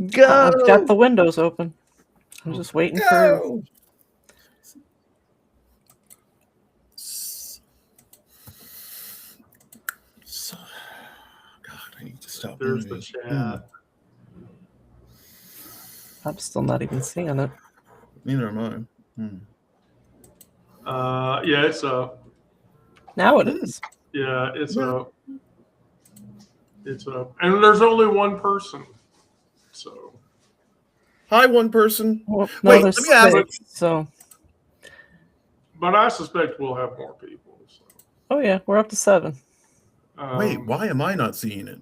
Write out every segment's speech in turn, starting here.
Go! I've got the windows open. I'm just waiting for. Go! God, I need to stop. There's the chat. I'm still not even seeing it. Neither am I. Yeah, it's up. Now it is. Yeah, it's up. It's up. And there's only one person. So. Hi, one person. Well, no, Wait, there's let me ask. 6, so. But I suspect we'll have more people. So. Oh yeah, we're up to 7. Wait, why am I not seeing it?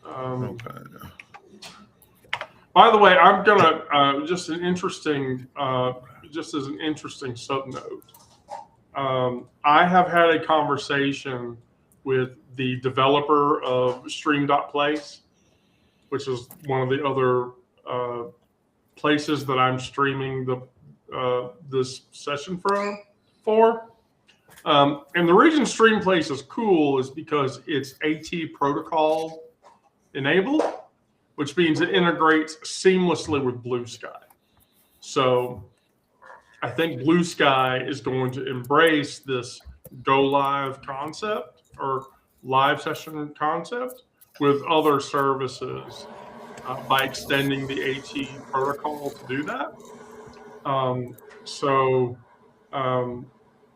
Okay. By the way, I'm gonna just as an interesting sub note. I have had a conversation with the developer of Stream.place, which is one of the other places that I'm streaming this session for. And the reason Streamplace is cool is because it's AT protocol enabled, which means it integrates seamlessly with Blue Sky. So I think Blue Sky is going to embrace this go live concept or live session concept with other services by extending the AT protocol to do that.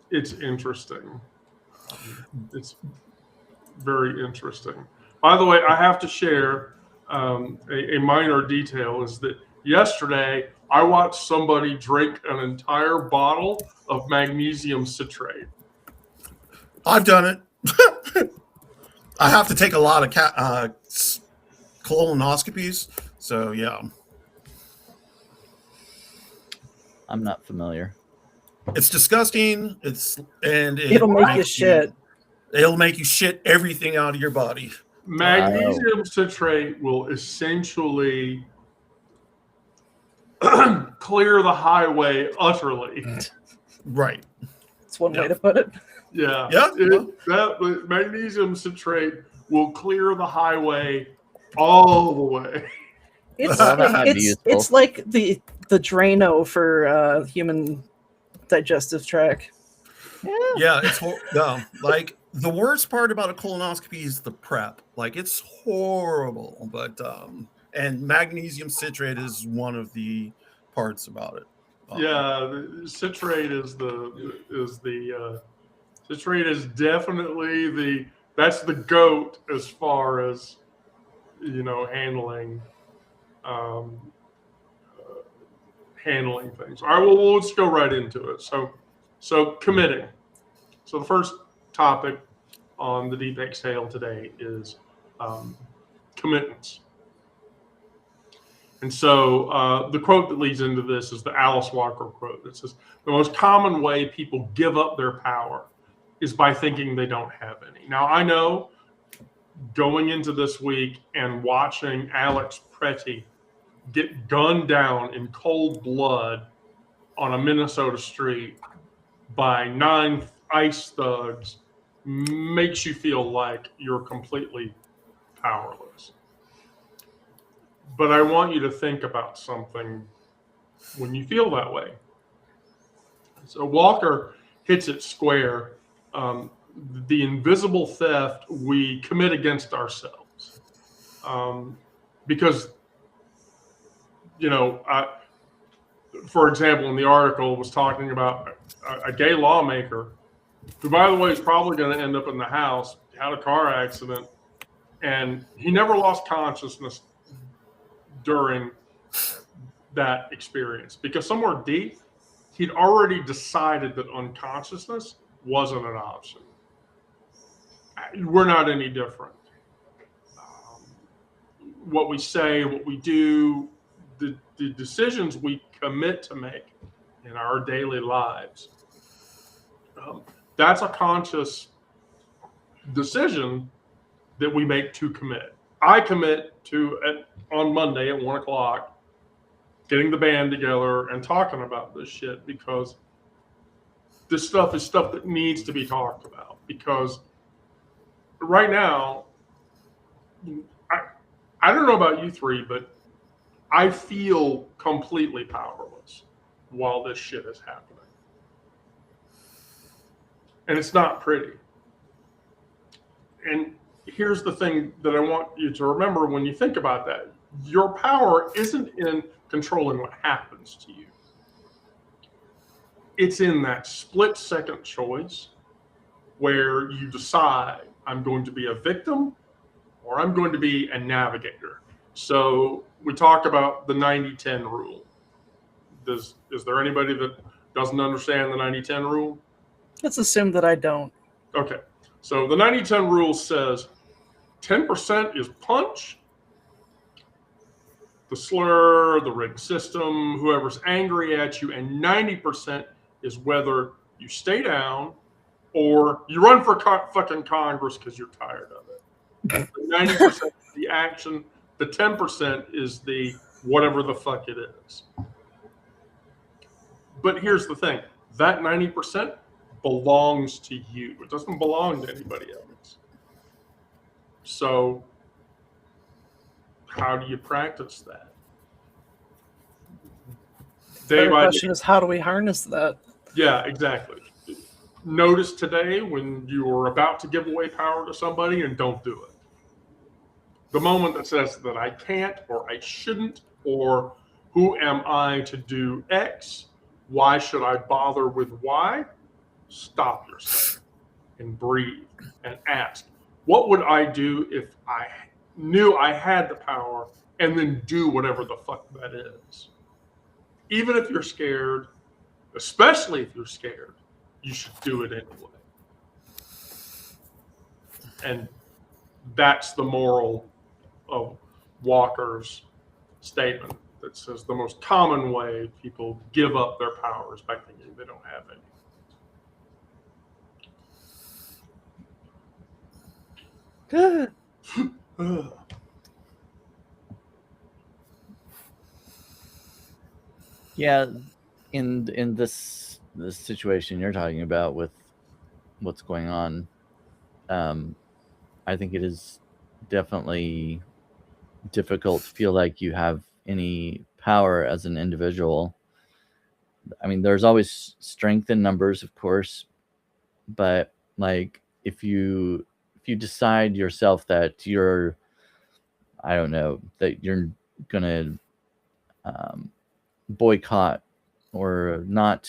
It's interesting. It's very interesting. By the way, I have to share a minor detail is that yesterday I watched somebody drink an entire bottle of magnesium citrate. I've done it. I have to take a lot of colonoscopies, so yeah. I'm not familiar. It's disgusting. It'll make you shit. It'll make you shit everything out of your body. Magnesium citrate will essentially clear the highway utterly. Right. That's one way to put it. Yeah. That magnesium citrate will clear the highway all the way. It's like the Drano for human digestive tract. Yeah, like the worst part about a colonoscopy is the prep. Like it's horrible, but and magnesium citrate is one of the parts about it. The citrate is citrate is definitely that's the goat as far as handling things. All right, well, let's go right into it. So committing. So the first topic on the Deep Exhale today is commitments. And so the quote that leads into this is the Alice Walker quote. It says, the most common way people give up their power is by thinking they don't have any. Now, I know going into this week and watching Alex Pretty get gunned down in cold blood on a Minnesota street by 9 ICE thugs makes you feel like you're completely powerless. But I want you to think about something when you feel that way. So Walker hits it square. The invisible theft we commit against ourselves. Because, for example, in the article was talking about a gay lawmaker who, by the way, is probably going to end up in the house, had a car accident, and he never lost consciousness during that experience because somewhere deep, he'd already decided that unconsciousness wasn't an option. We're not any different. What we say, what we do, the decisions we commit to make in our daily lives, that's a conscious decision that we make to commit. I commit to, on Monday at 1 o'clock, getting the band together and talking about this shit because this stuff is stuff that needs to be talked about. Because right now, I don't know about you three, but I feel completely powerless while this shit is happening. And it's not pretty. And here's the thing that I want you to remember when you think about that. Your power isn't in controlling what happens to you. It's in that split-second choice where you decide, I'm going to be a victim or I'm going to be a navigator. So we talked about the 90-10 rule. Is there anybody that doesn't understand the 90-10 rule? Let's assume that I don't. Okay. So the 90-10 rule says 10% is punch, the slur, the rigged system, whoever's angry at you, and 90% is whether you stay down or you run for fucking Congress because you're tired of it. 90% is the action. The 10% is the whatever the fuck it is. But here's the thing. That 90% belongs to you. It doesn't belong to anybody else. So how do you practice that? The question is, how do we harness that? Yeah, exactly. Notice today when you're about to give away power to somebody and don't do it. The moment that says that I can't or I shouldn't or who am I to do X? Why should I bother with Y? Stop yourself and breathe and ask, what would I do if I knew I had the power, and then do whatever the fuck that is? Even if you're scared, especially if you're scared, you should do it anyway. And that's the moral of Walker's statement that says the most common way people give up their powers by thinking they don't have any. Good. Yeah, in this situation you're talking about with what's going on, I think it is definitely difficult to feel like you have any power as an individual. I mean, there's always strength in numbers, of course, but like if you decide yourself that you're, I don't know, that you're gonna boycott or not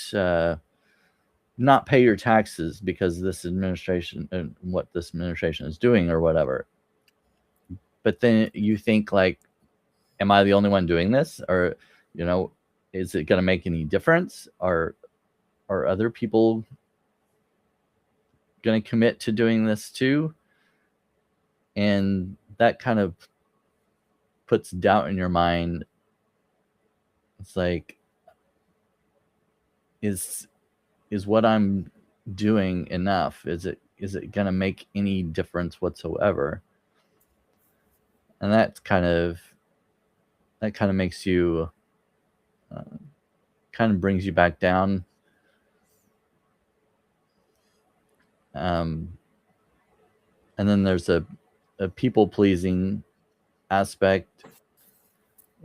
pay your taxes because this administration and what this administration is doing or whatever, but then you think like, am I the only one doing this? Or, you know, is it going to make any difference? Are other people going to commit to doing this too? And that kind of puts doubt in your mind. It's like, is what I'm doing enough? Is it going to make any difference whatsoever? And that kind of makes you kind of brings you back down. And then there's a people pleasing aspect.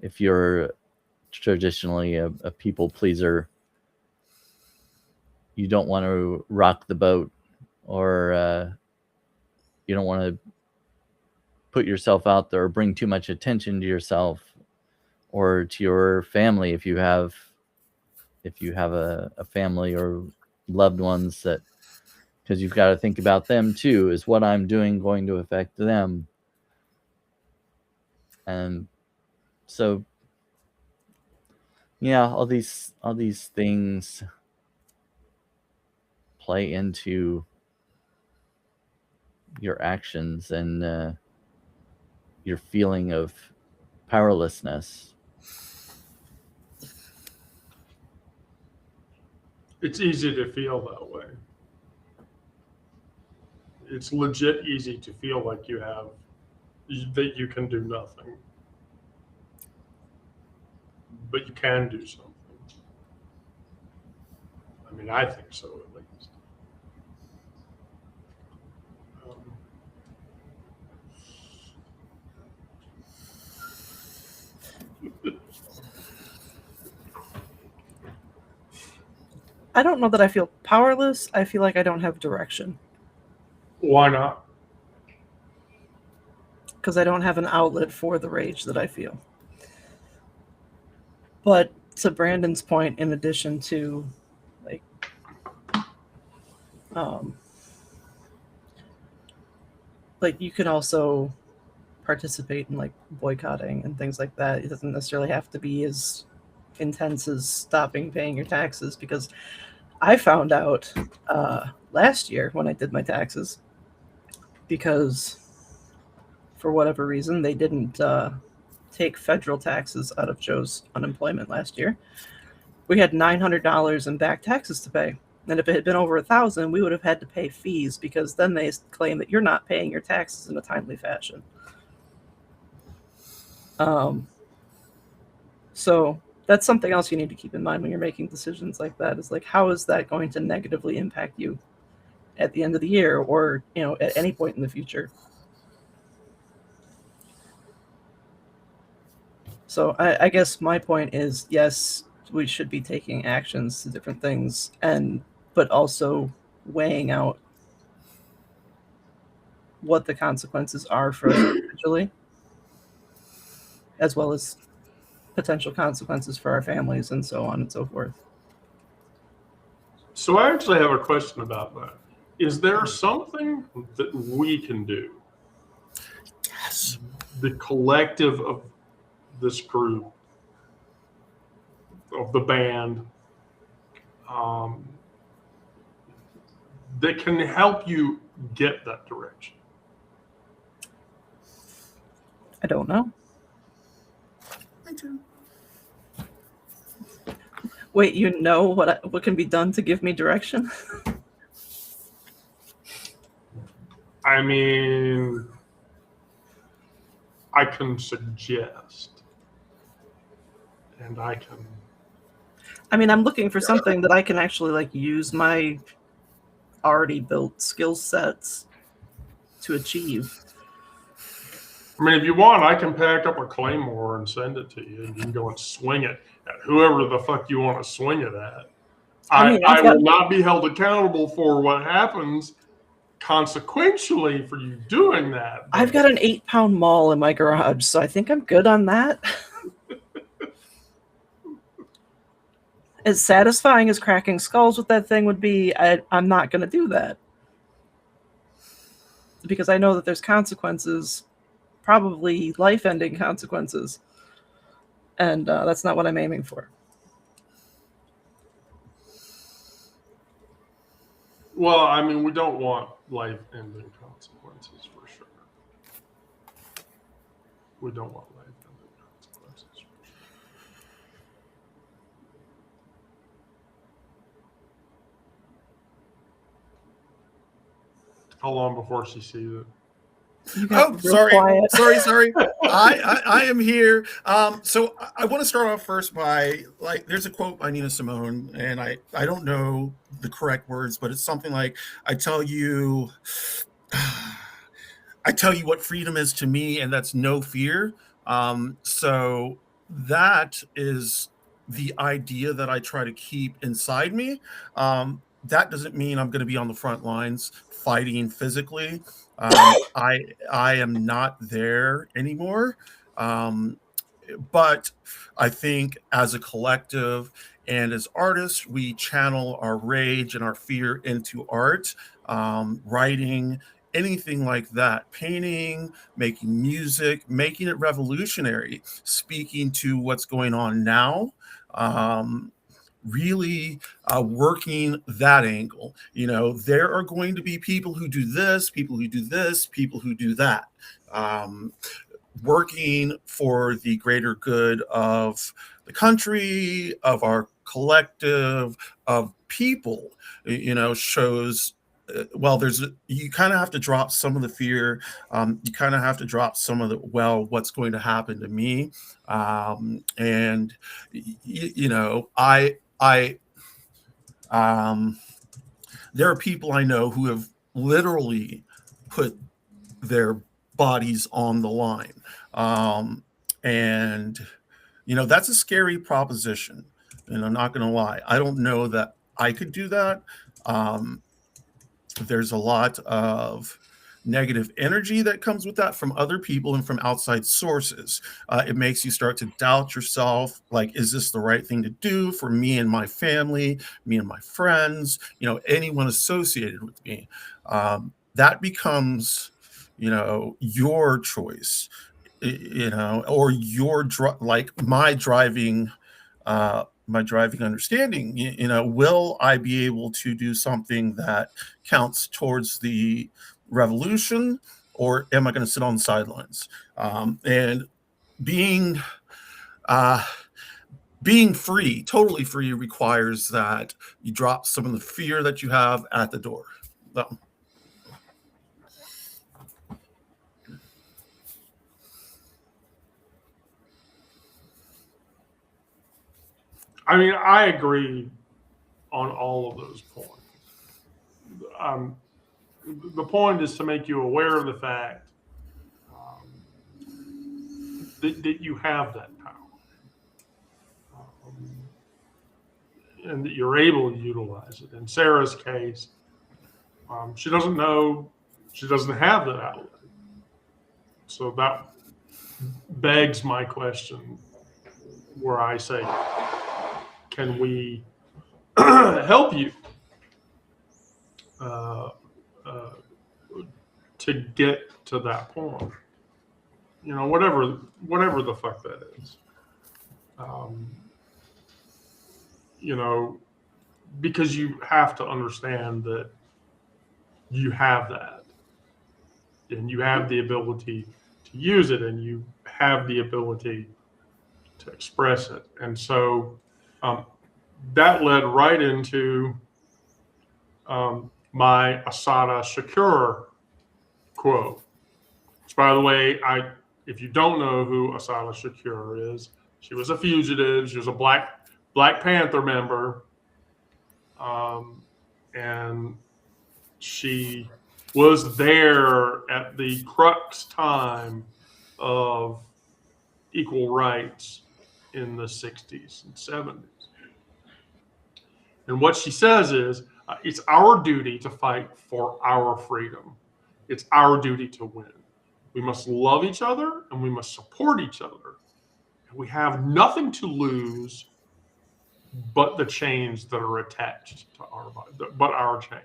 If you're traditionally a people pleaser, you don't want to rock the boat, or you don't want to put yourself out there or bring too much attention to yourself or to your family if you have a family or loved ones, that because you've got to think about them too. Is what I'm doing going to affect them? And so, yeah, all these things play into your actions and your feeling of powerlessness. It's easy to feel that way. It's legit easy to feel like that you can do nothing. But you can do something. I mean, I think so, at least. I don't know that I feel powerless. I feel like I don't have direction Why not? because I don't have an outlet for the rage that I feel. But to Brandon's point, in addition to like um, like you can also participate in like boycotting and things like that. It doesn't necessarily have to be as intense as stopping paying your taxes, because I found out last year when I did my taxes, because for whatever reason they didn't take federal taxes out of Joe's unemployment last year. We had $900 in back taxes to pay. And if it had been over 1,000, we would have had to pay fees, because then they claim that you're not paying your taxes in a timely fashion. So that's something else you need to keep in mind when you're making decisions like that, is like, how is that going to negatively impact you at the end of the year, or, you know, at any point in the future? So I guess my point is, yes, we should be taking actions to different things, but also weighing out what the consequences are for us individually, as well as potential consequences for our families and so on and so forth. So I actually have a question about that. Is there something that we can do? Yes. The collective of this group, of the band, that can help you get that direction? I don't know. I do. Wait, you know what can be done to give me direction? I mean, I can suggest, and I can. I mean, I'm looking for something that I can actually like use my already built skill sets to achieve. I mean, if you want, I can pack up a claymore and send it to you, and you can go and swing it at whoever the fuck you want to swing it at. I will not be held accountable for what happens consequentially for you doing that. I've got an 8-pound maul in my garage, so I think I'm good on that. As satisfying as cracking skulls with that thing would be, I'm not going to do that. Because I know that there's consequences, probably life-ending consequences. And that's not what I'm aiming for. Well, I mean, we don't want life-ending consequences for sure. We don't want life-ending consequences for sure. How long before she sees it? Oh, sorry. I am here. So I want to start off first by, like, there's a quote by Nina Simone, and I don't know the correct words, but it's something like, I tell you what freedom is to me, and that's no fear. So that is the idea that I try to keep inside me. That doesn't mean I'm going to be on the front lines fighting physically. I am not there anymore. But I think as a collective and as artists, we channel our rage and our fear into art, writing, anything like that, painting, making music, making it revolutionary, speaking to what's going on now. Really working that angle. You know, there are going to be people who do this, people who do this, people who do that. Working for the greater good of the country, of our collective, of people, you know, shows. Well, you kind of have to drop some of the fear. You kind of have to drop some of the, well, what's going to happen to me? And you know, there are people I know who have literally put their bodies on the line. And, you know, that's a scary proposition. And I'm not going to lie. I don't know that I could do that. There's a lot of negative energy that comes with that from other people and from outside sources. It makes you start to doubt yourself. Like, is this the right thing to do for me and my family, me and my friends, anyone associated with me? That becomes, your choice, or your like my driving understanding. Will I be able to do something that counts towards the revolution, or am I going to sit on the sidelines? And being free, totally free, requires that you drop some of the fear that you have at the door. So. I mean, I agree on all of those points. The point is to make you aware of the fact that you have that power, and that you're able to utilize it. In Sarah's case, she doesn't know, she doesn't have that outlet. So that begs my question, where I say, can we help you to get to that point? Whatever the fuck that is. Because you have to understand that you have that, and you have the ability to use it, and you have the ability to express it. And so that led right into my Assata Shakur quote. Which, by the way, if you don't know who Assata Shakur is, she was a fugitive. She was a Black Panther member, and she was there at the crux time of equal rights in the 60s and 70s. And what she says is, it's our duty to fight for our freedom. It's our duty to win. We must love each other and we must support each other. We have nothing to lose but the chains that are attached to our body, but our chains.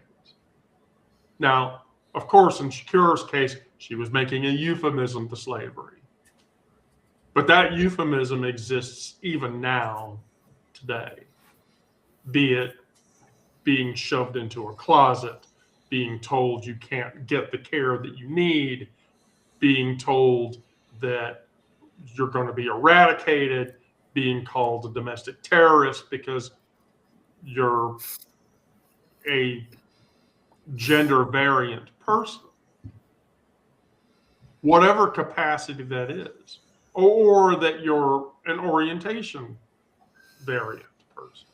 Now, of course, in Shakur's case, she was making a euphemism to slavery. But that euphemism exists even now, today. Be it being shoved into a closet, being told you can't get the care that you need, being told that you're going to be eradicated, being called a domestic terrorist because you're a gender variant person. Whatever capacity that is, or that you're an orientation variant person.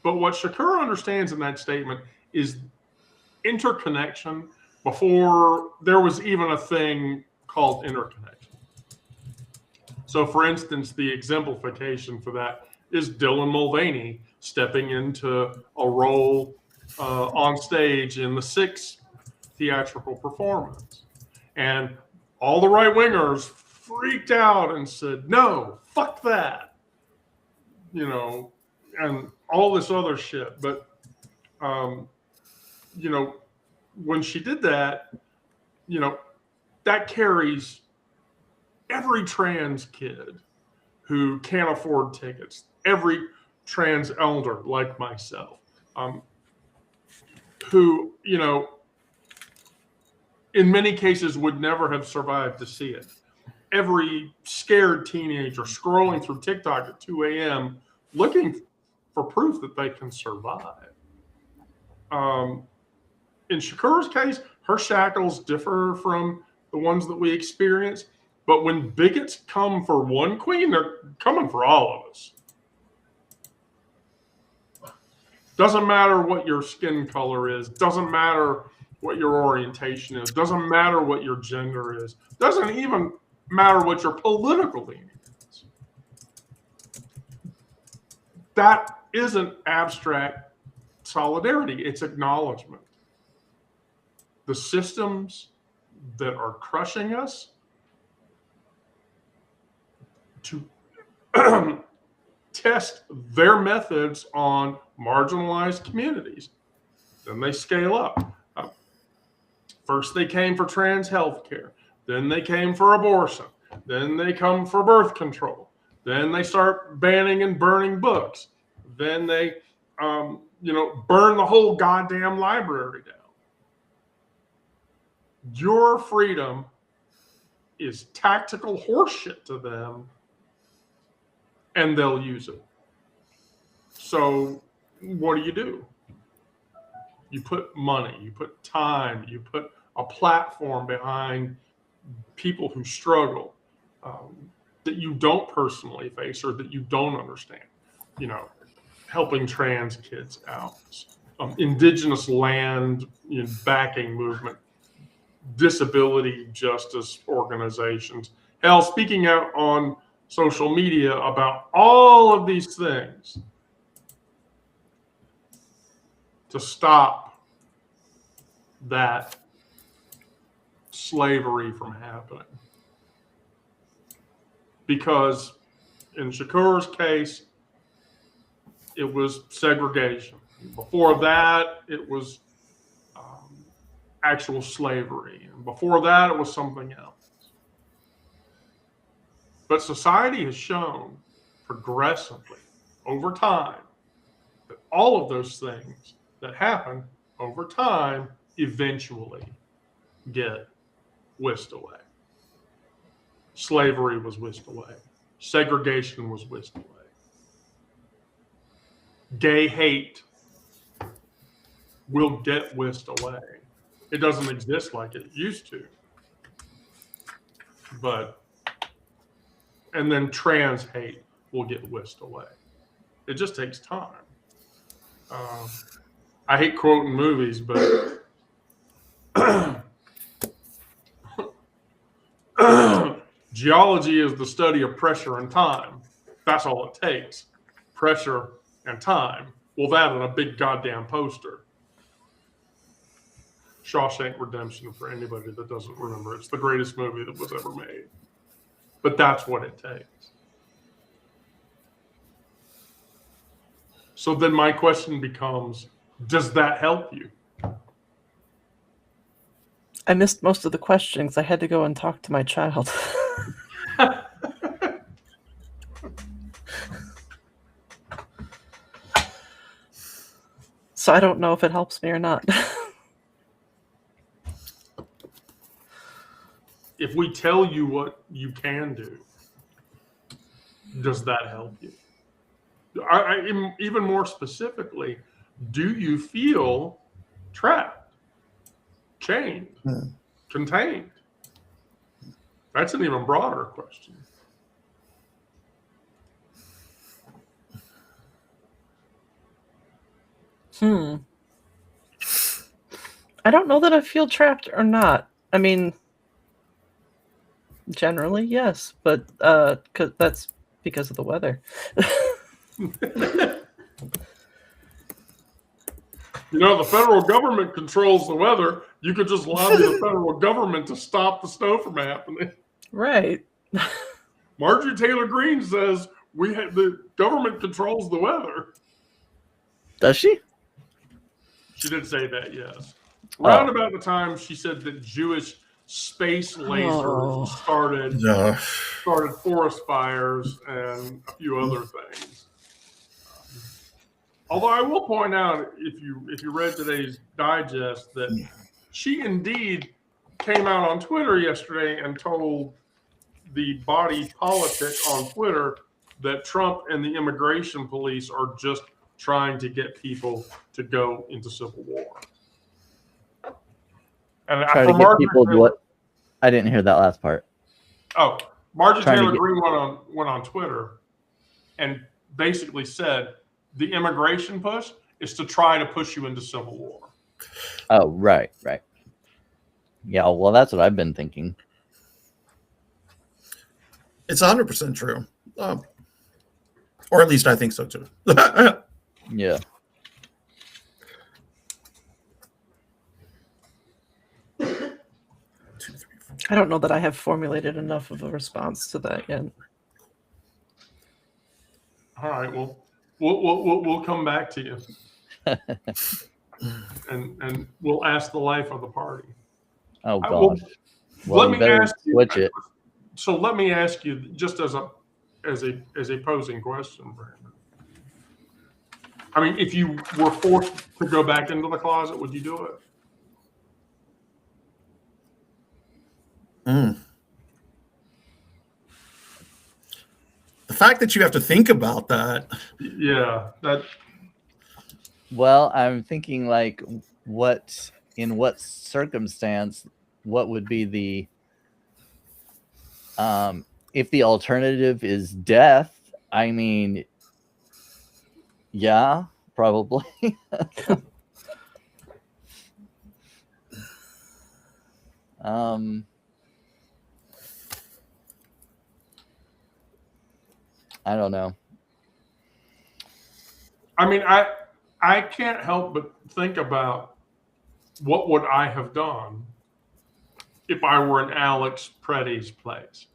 But what Shakur understands in that statement is interconnection before there was even a thing called interconnection. So, for instance, the exemplification for that is Dylan Mulvaney stepping into a role on stage in the 6th theatrical performance. And all the right-wingers freaked out and said, no, fuck that. And all this other shit. But, when she did that, that carries every trans kid who can't afford tickets, every trans elder like myself, who, in many cases would never have survived to see it. Every scared teenager scrolling through TikTok at 2 a.m. looking for proof that they can survive. In Shakur's case, her shackles differ from the ones that we experience. But when bigots come for one queen, they're coming for all of us. Doesn't matter what your skin color is. Doesn't matter what your orientation is. Doesn't matter what your gender is. Doesn't even matter what your political leaning is. that isn't abstract solidarity. It's acknowledgement. The systems that are crushing us to test their methods on marginalized communities. Then they scale up. First, they came for trans health care. Then they came for abortion. Then they come for birth control. Then they start banning and burning books. Then they, burn the whole goddamn library down. Your freedom is tactical horseshit to them, and they'll use it. So what do? You put money, you put time, you put a platform behind people who struggle that you don't personally face or that you don't understand. Helping trans kids out, indigenous land backing movement, disability justice organizations. Hell, speaking out on social media about all of these things to stop that slavery from happening. Because in Shakur's case, it was segregation. Before that, it was actual slavery. And before that, it was something else. But society has shown progressively over time that all of those things that happen over time eventually get whisked away. Slavery was whisked away. Segregation was whisked away. Gay hate will get whisked away. It doesn't exist like it used to. And then trans hate will get whisked away. It just takes time. I hate quoting movies, but geology is the study of pressure and time. That's all it takes. Pressure and time. Well, that and a big goddamn poster. Shawshank Redemption, for anybody that doesn't remember. It's the greatest movie that was ever made. But that's what it takes. So then my question becomes, does that help you? I missed most of the questions. I had to go and talk to my child. So I don't know if it helps me or not. If we tell you what you can do, does that help you? Even more specifically, do you feel trapped, chained, contained? That's an even broader question. I don't know that I feel trapped or not. I mean, generally, yes, but that's because of the weather. The federal government controls the weather. You could just lobby the federal government to stop the snow from happening. Right. Marjorie Taylor Greene says the government controls the weather. Does she? She did say that, yes. Round about the time she said that Jewish space lasers started forest fires and a few other things. Although I will point out, if you read today's digest, that she indeed came out on Twitter yesterday and told the body politic on Twitter that Trump and the immigration police are just trying to get people to go into civil war. And try to get people to what? I didn't hear that last part. Oh, Marjorie Taylor Greene went on Twitter and basically said the immigration push is to try to push you into civil war. Oh, right. Yeah, well, that's what I've been thinking. It's 100% true. Or at least I think so too. Yeah. I don't know that I have formulated enough of a response to that yet. All right. Well, we'll come back to you, and we'll ask the life of the party. Oh Well, gosh. Well, let you me better ask you. switch it. So let me ask you, just as a posing question, Brandon. I mean, if you were forced to go back into the closet, would you do it? The fact that you have to think about that. Yeah, that. Well, I'm thinking like in what circumstance, what would be the if the alternative is death, I mean, yeah, probably. I don't know. I mean, I can't help but think about what would I have done if I were in Alex Preddy's place.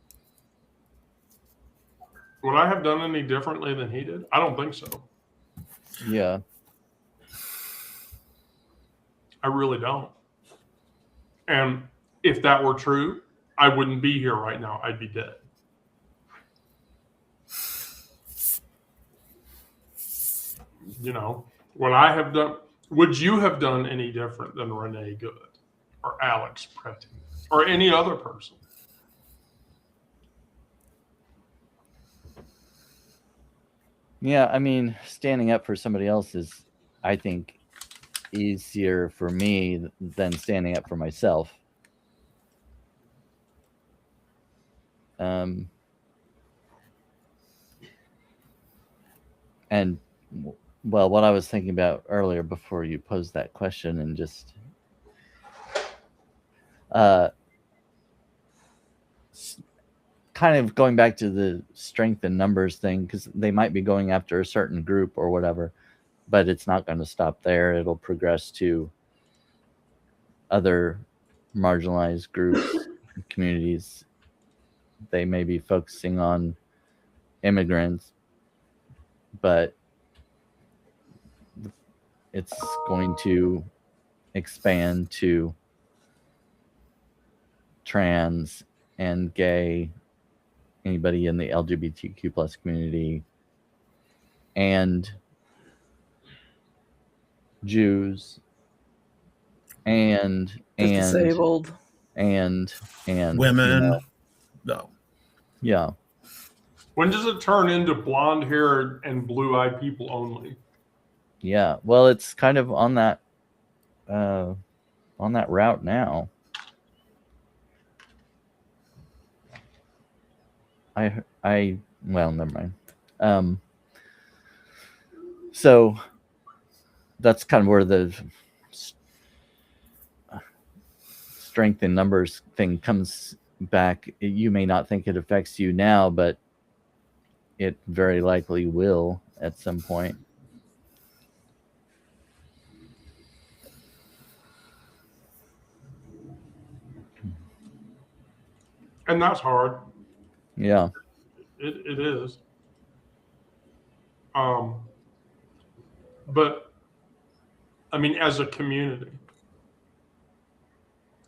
Would I have done any differently than he did? I don't think so. Yeah. I really don't. And if that were true, I wouldn't be here right now. I'd be dead. You know, what I have done, would you have done any different than Renee Good or Alex Pretty or any other person? Yeah, I mean, standing up for somebody else is, I think, easier for me than standing up for myself. And well, what I was thinking about earlier before you posed that question, and just kind of going back to the strength in numbers thing, because they might be going after a certain group or whatever, but it's not going to stop there. It'll progress to other marginalized groups, communities. They may be focusing on immigrants, but it's going to expand to trans and gay, anybody in the LGBTQ plus community, and Jews, and disabled, and Women. No. Yeah. When does it turn into blonde haired and blue eyed people only? Yeah. Well, it's kind of on that route now. Well, never mind. So that's kind of where the strength in numbers thing comes back. You may not think it affects you now, but it very likely will at some point. And that's hard. Yeah. It is. But I mean, as a community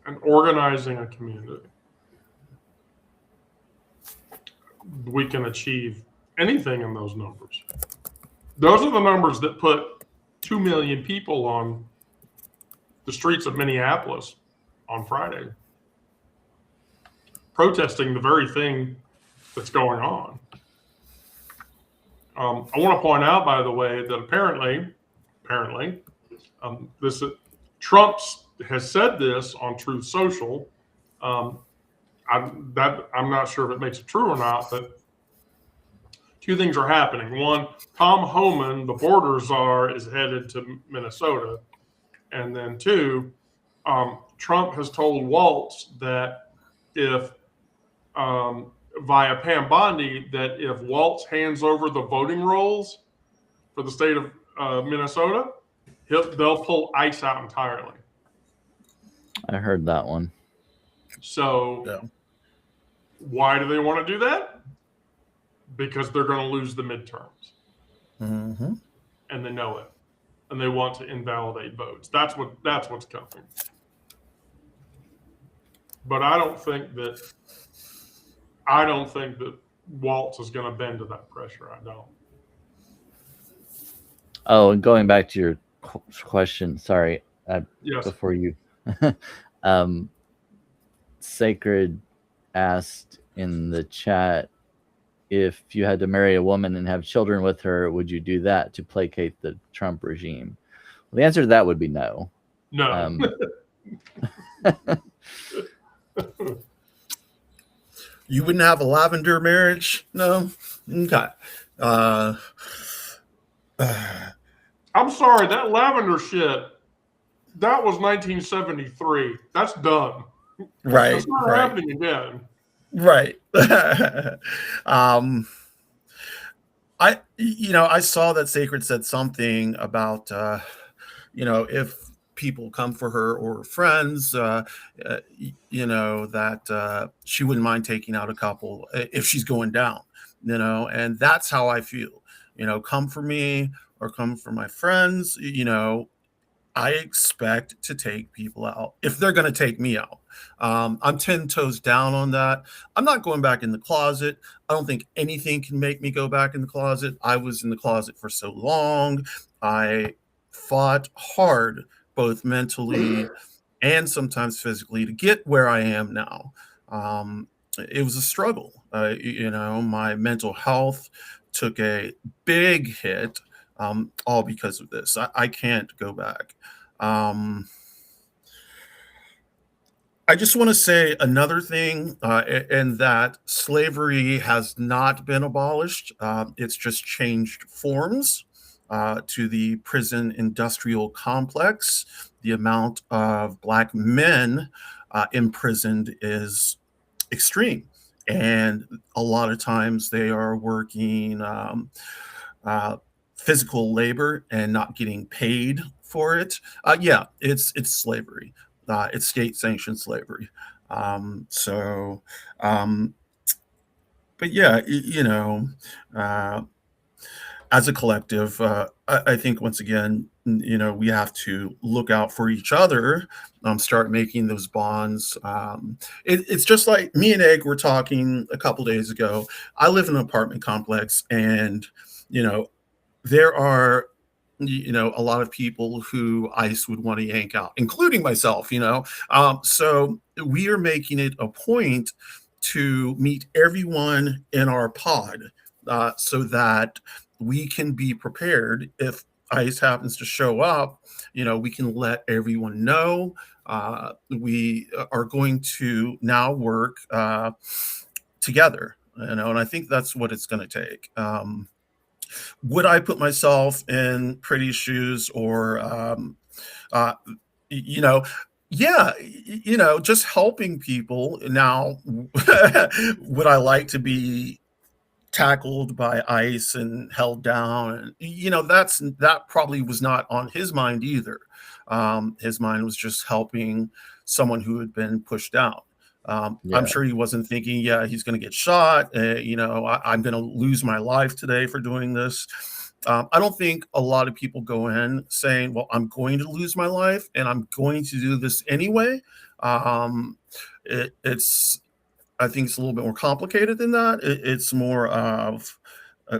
and organizing a community, we can achieve anything in those numbers. Those are the numbers that put 2 million people on the streets of Minneapolis on Friday, protesting the very thing that's going on. I want to point out, by the way, that apparently, Trump has said this on Truth Social. I'm not sure if it makes it true or not, but two things are happening. One, Tom Homan, the border czar, is headed to Minnesota, and then two, Trump has told Waltz that if via Pam Bondi that if Waltz hands over the voting rolls for the state of Minnesota, they'll pull ICE out entirely. I heard that one. So Yeah. why do they want to do that? Because they're going to lose the midterms. Mm-hmm. And they know it. And they want to invalidate votes. That's what's coming. But I don't think that Waltz is going to bend to that pressure. I don't. Oh, and going back to your question, sorry, Yes. before you, Sacred asked in the chat, if you had to marry a woman and have children with her, would you do that to placate the Trump regime? Well, the answer to that would be no. No. You wouldn't have a lavender marriage? No? Okay. I'm sorry, that lavender shit, that was 1973. That's done. Right. It's not Right. happening again. Right. I saw that Sacred said something about, if people come for her or friends, that she wouldn't mind taking out a couple if she's going down, and that's how I feel, come for me or come for my friends, I expect to take people out if they're going to take me out. I'm 10 toes down on that. I'm not going back in the closet. I don't think anything can make me go back in the closet. I was in the closet for so long. I fought hard, both mentally and sometimes physically, to get where I am now. It was a struggle. My mental health took a big hit. All because of this. I can't go back. I just want to say another thing, and that slavery has not been abolished. It's just changed forms to the prison industrial complex. The amount of Black men imprisoned is extreme. And a lot of times they are working physical labor and not getting paid for it. Yeah, it's slavery. It's state sanctioned slavery. So, but yeah, as a collective, I think once again, we have to look out for each other, start making those bonds. It's just like me and Egg were talking a couple days ago. I live in an apartment complex, and there are a lot of people who ICE would want to yank out, including myself. So we are making it a point to meet everyone in our pod, so that we can be prepared if ICE happens to show up. We can let everyone know. We are going to now work together, and I think that's what it's going to take. Would I put myself in Pretty's shoes, or yeah, just helping people now? Would I like to be tackled by ICE and held down? And that probably was not on his mind either. His mind was just helping someone who had been pushed out. Yeah. I'm sure he wasn't thinking, yeah, he's going to get shot. I'm going to lose my life today for doing this. I don't think a lot of people go in saying, well, I'm going to lose my life and I'm going to do this anyway. I think it's a little bit more complicated than that. It's more of,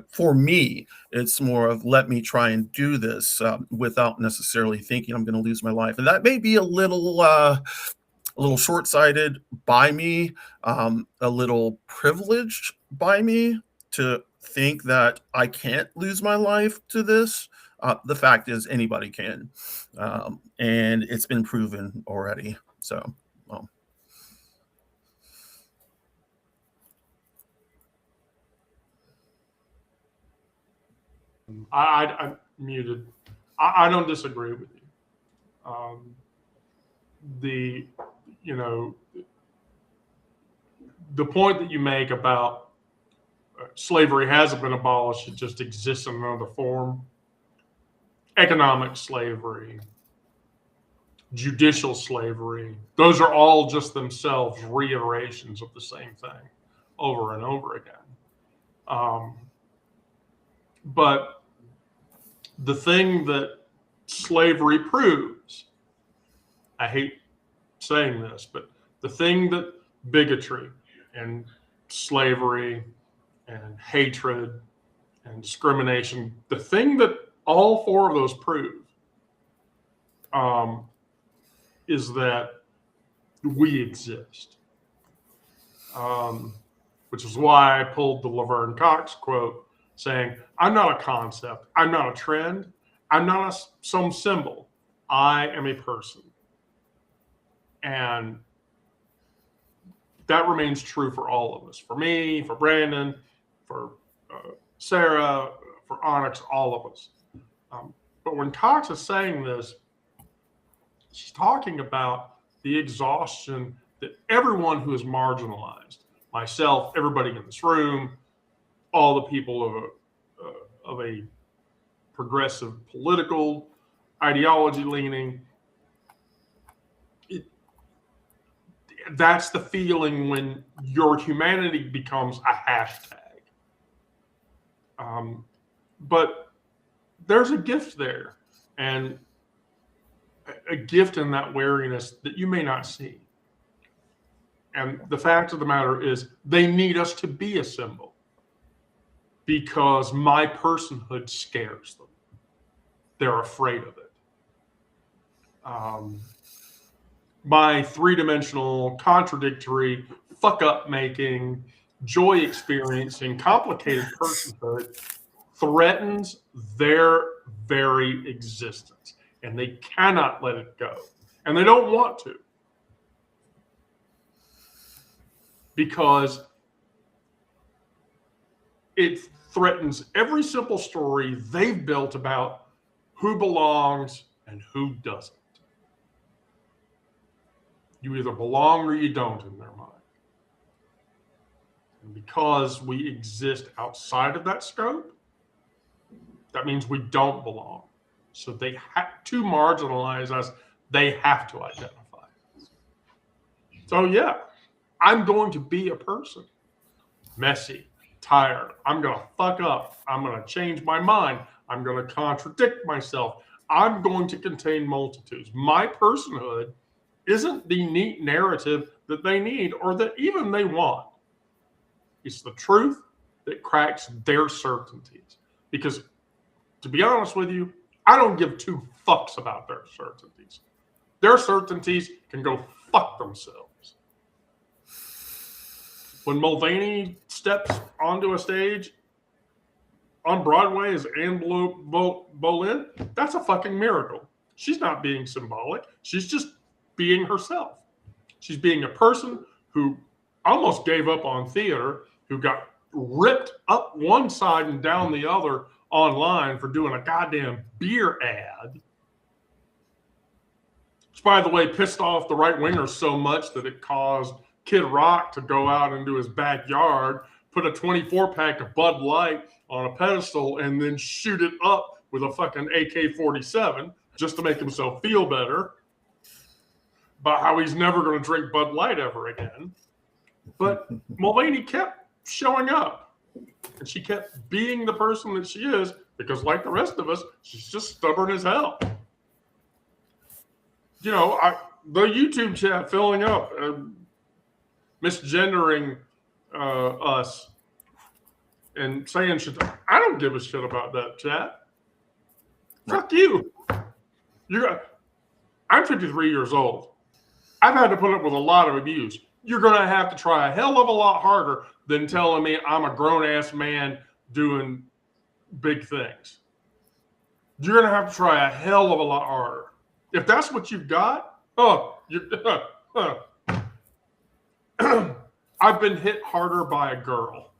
for me, it's more of, let me try and do this without necessarily thinking I'm going to lose my life. And that may be a little short-sighted by me, a little privileged by me to think that I can't lose my life to this. The fact is anybody can. And it's been proven already. So, well. I'm muted. I don't disagree with you. the point that you make about slavery hasn't been abolished, it just exists in another form. Economic slavery, judicial slavery, those are all just themselves reiterations of the same thing over and over again. But the thing that slavery proves, I hate saying this, but the thing that bigotry and slavery and hatred and discrimination, the thing that all four of those prove is that we exist. Which is why I pulled the Laverne Cox quote saying, I'm not a concept, I'm not a trend, I'm not some symbol, I am a person. And that remains true for all of us, for me, for Brandon, for Sarah, for Onyx, all of us. But when Cox is saying this, she's talking about the exhaustion that everyone who is marginalized, myself, everybody in this room, all the people of a progressive political ideology leaning, that's the feeling when your humanity becomes a hashtag. But there's a gift there, and a gift in that wariness that you may not see. And the fact of the matter is, they need us to be a symbol because my personhood scares them. They're afraid of it. My three-dimensional, contradictory, fuck-up making, joy experiencing, complicated personhood threatens their very existence, and they cannot let it go, and they don't want to, because it threatens every simple story they've built about who belongs and who doesn't. You either belong or you don't in their mind. And because we exist outside of that scope, that means we don't belong. So they have to marginalize us. They have to identify us. So yeah, I'm going to be a person. Messy, tired. I'm going to fuck up. I'm going to change my mind. I'm going to contradict myself. I'm going to contain multitudes. My personhood isn't the neat narrative that they need or that even they want. It's the truth that cracks their certainties. Because, to be honest with you, I don't give two fucks about their certainties. Their certainties can go fuck themselves. When Mulvaney steps onto a stage on Broadway as Anne Boleyn, that's a fucking miracle. She's not being symbolic. She's just being herself. She's being a person who almost gave up on theater, who got ripped up one side and down the other online for doing a goddamn beer ad. Which, by the way, pissed off the right-wingers so much that it caused Kid Rock to go out into his backyard, put a 24-pack of Bud Light on a pedestal, and then shoot it up with a fucking AK-47 just to make himself feel better about how he's never going to drink Bud Light ever again. But Mulvaney kept showing up, and she kept being the person that she is because, like the rest of us, she's just stubborn as hell. You know, the YouTube chat filling up, misgendering us and saying shit. I don't give a shit about that chat. Right. Fuck you. I'm 53 years old. I've had to put up with a lot of abuse. You're going to have to try a hell of a lot harder than telling me I'm a grown-ass man doing big things. You're going to have to try a hell of a lot harder. If that's what you've got, I've been hit harder by a girl.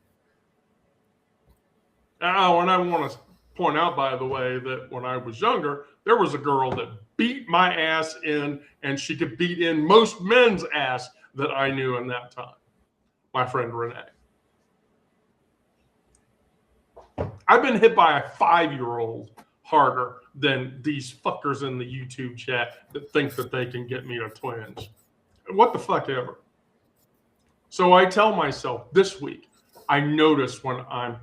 Oh, and I want to point out, by the way, that when I was younger, there was a girl that beat my ass in, and she could beat in most men's ass that I knew in that time. my friend Renee. I've been hit by a 5-year-old harder than these fuckers in the YouTube chat that think that they can get me to twinge. What the fuck ever. So I tell myself this week, I notice when I'm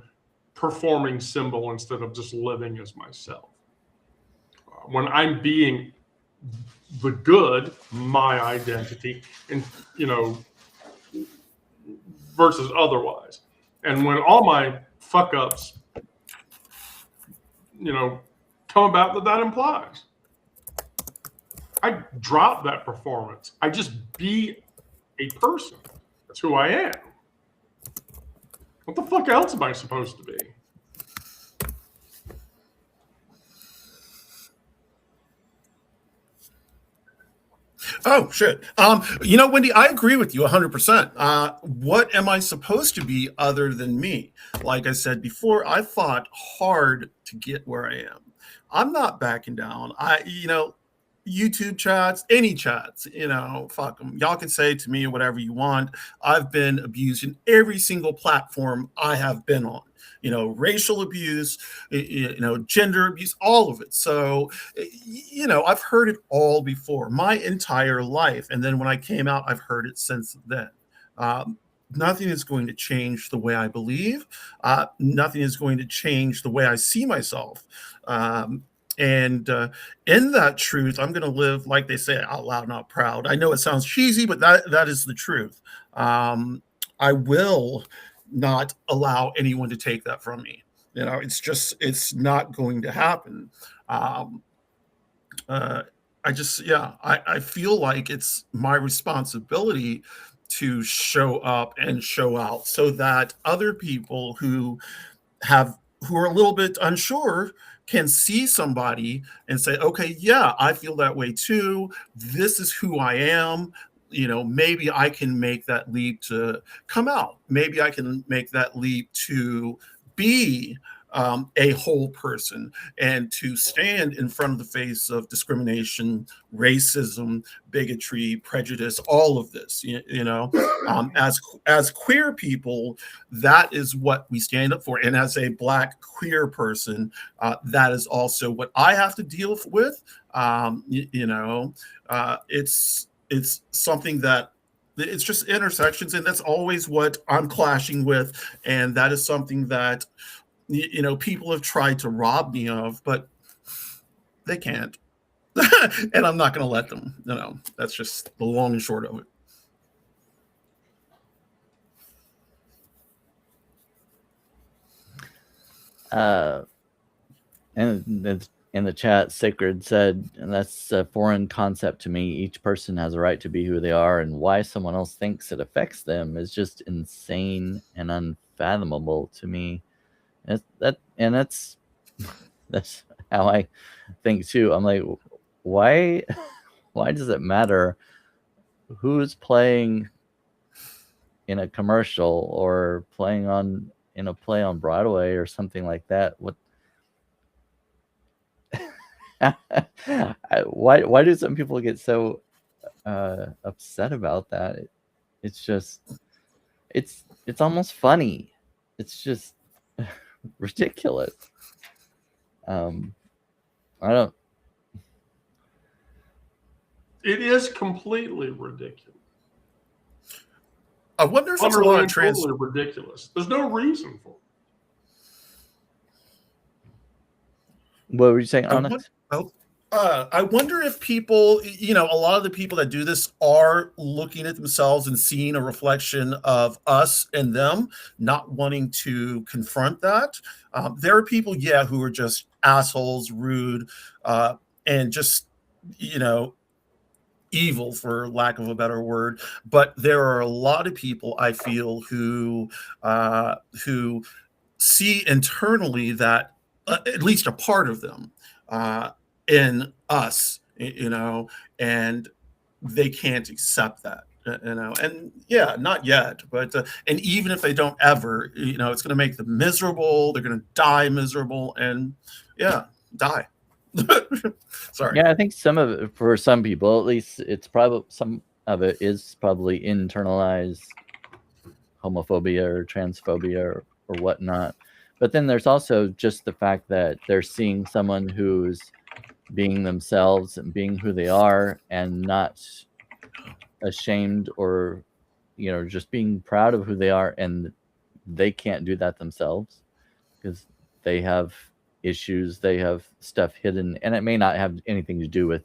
performing symbol instead of just living as myself. When I'm being the good, my identity, and versus otherwise. And when all my fuck ups, come about that implies. I drop that performance. I just be a person. That's who I am. What the fuck else am I supposed to be? Oh shit. Wendy, I agree with you 100%. What am I supposed to be other than me? Like I said before, I fought hard to get where I am. I'm not backing down. YouTube chats, any chats, fuck them. Y'all can say to me whatever you want. I've been abused in every single platform I have been on. Racial abuse, gender abuse, all of it. So, I've heard it all before my entire life. And then when I came out, I've heard it since then. Nothing is going to change the way I believe. Nothing is going to change the way I see myself. And in that truth, I'm going to live, like they say, out loud, not proud. I know it sounds cheesy, but that is the truth. I will not allow anyone to take that from me. It's not going to happen. I feel like it's my responsibility to show up and show out so that other people who are a little bit unsure can see somebody and say, okay, yeah, I feel that way too. This is who I am. Maybe I can make that leap to come out. Maybe I can make that leap to be a whole person and to stand in front of the face of discrimination, racism, bigotry, prejudice, all of this. As queer people, that is what we stand up for. And as a Black queer person, that is also what I have to deal with. It's something that it's just intersections, and that's always what I'm clashing with. And that is something that people have tried to rob me of, but they can't. And I'm not going to let them. That's just the long and short of it. And in the chat, Sacred said, and that's a foreign concept to me. Each person has a right to be who they are, and why someone else thinks it affects them is just insane and unfathomable to me. That's how I think too. I'm like, why does it matter who's playing in a commercial or playing in a play on Broadway or something like that? Why do some people get so upset about that? It's just it's almost funny. It's just ridiculous. It is completely ridiculous. I wonder if it's a lot of totally ridiculous. There's no reason for it. What were you saying, Onyx? I wonder if people, a lot of the people that do this are looking at themselves and seeing a reflection of us and them, not wanting to confront that. There are people, who are just assholes, rude, and just, evil, for lack of a better word. But there are a lot of people, I feel, who see internally that at least a part of them in us, and they can't accept that, and not yet, but and even if they don't ever, it's going to make them miserable. They're going to die miserable, and die. Sorry. Yeah, I think some of it, for some people at least, it's probably some of it is probably internalized homophobia or transphobia or whatnot. But then there's also just the fact that they're seeing someone who's being themselves and being who they are and not ashamed or, just being proud of who they are, and they can't do that themselves because they have issues, they have stuff hidden, and it may not have anything to do with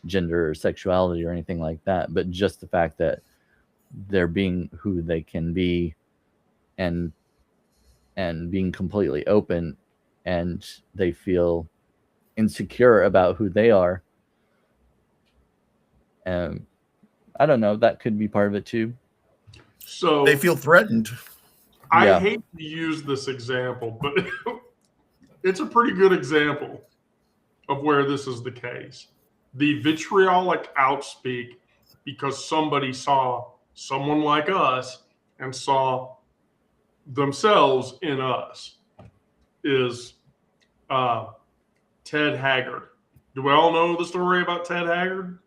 gender or sexuality or anything like that, but just the fact that they're being who they can be and being completely open, and they feel insecure about who they are. I don't know, that could be part of it too. So They feel threatened. I Yeah. hate to use this example, but it's a pretty good example of where this is the case. The vitriolic outspeak because somebody saw someone like us and saw themselves in us is Ted Haggard. Do we all know the story about Ted Haggard?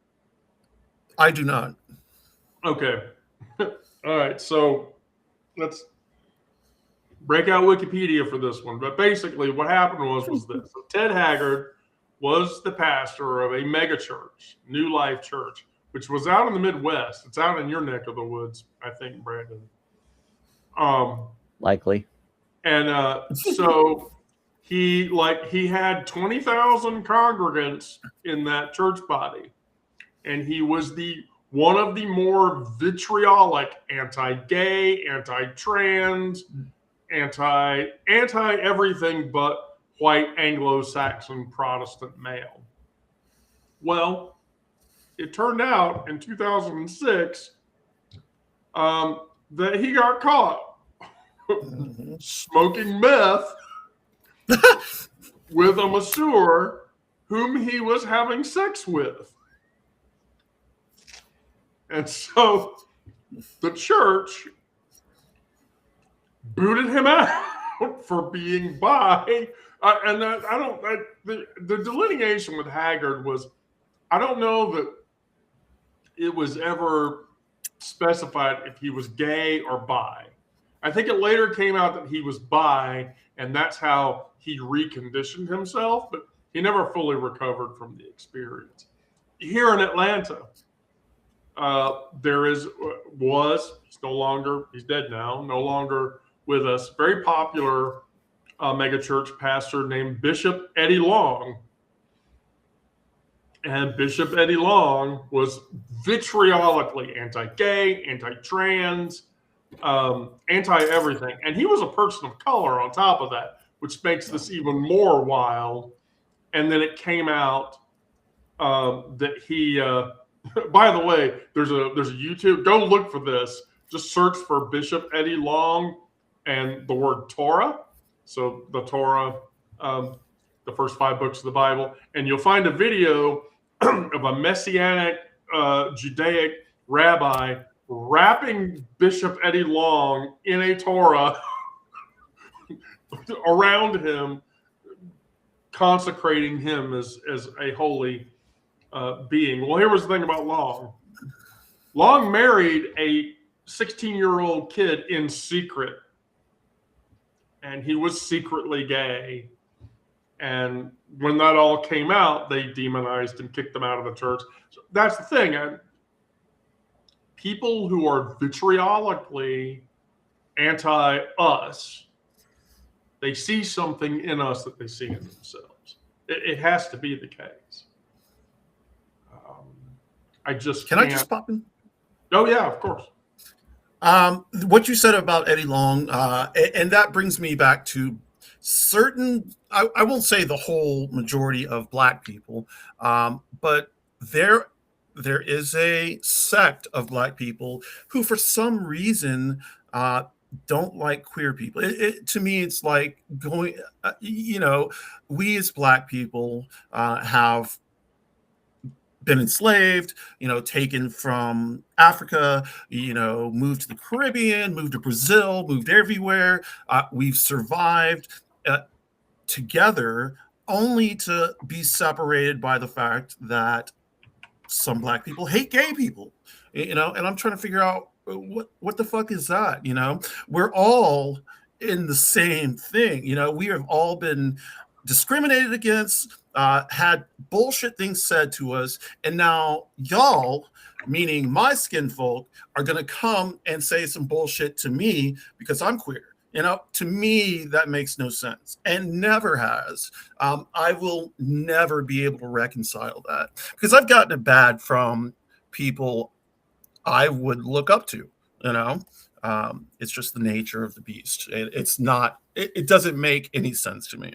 I do not. Okay. All right. So let's break out Wikipedia for this one. But basically, what happened was this: so Ted Haggard was the pastor of a mega church, New Life Church, which was out in the Midwest. It's out in your neck of the woods, I think, Brandon. Likely. And so he had 20,000 congregants in that church body, and he was one of the more vitriolic anti-gay, anti-trans, anti everything but white Anglo-Saxon Protestant male. Well, it turned out in 2006 that he got caught smoking meth with a masseur whom he was having sex with. And so the church booted him out for being bi. And the delineation with Haggard was, I don't know that it was ever specified if he was gay or bi. I think it later came out that he was bi, and that's how he reconditioned himself, but he never fully recovered from the experience. Here in Atlanta, he's no longer, he's dead now, no longer with us, very popular megachurch pastor named Bishop Eddie Long. And Bishop Eddie Long was vitriolically anti-gay, anti-trans, anti-everything. And he was a person of color on top of that, which makes this even more wild. And then it came out that he, by the way, there's a YouTube, go look for this. Just search for Bishop Eddie Long and the word Torah. So the Torah, the first 5 books of the Bible. And you'll find a video of a Messianic Judaic rabbi wrapping Bishop Eddie Long in a Torah around him, consecrating him as a holy being. Well, here was the thing about Long. Long married a 16-year-old kid in secret, and he was secretly gay. And when that all came out, they demonized and kicked him out of the church. So that's the thing. People who are vitriolically anti-us, they see something in us that they see in themselves. It has to be the case. I just Can I just pop in? Oh, yeah, of course. What you said about Eddie Long, and that brings me back to certain, I won't say the whole majority of Black people, but there is a sect of Black people who, for some reason, don't like queer people. To me, it's like going, we as Black people have been enslaved, taken from Africa, moved to the Caribbean, moved to Brazil, moved everywhere. We've survived together, only to be separated by the fact that some Black people hate gay people, and I'm trying to figure out what the fuck is that? You know, we're all in the same thing. You know, we have all been discriminated against, had bullshit things said to us, and now y'all, meaning my skin folk, are gonna come and say some bullshit to me because I'm queer. You know, to me, that makes no sense and never has. I will never be able to reconcile that because I've gotten it bad from people I would look up to, you know. It's just the nature of the beast. It's not, it doesn't make any sense to me.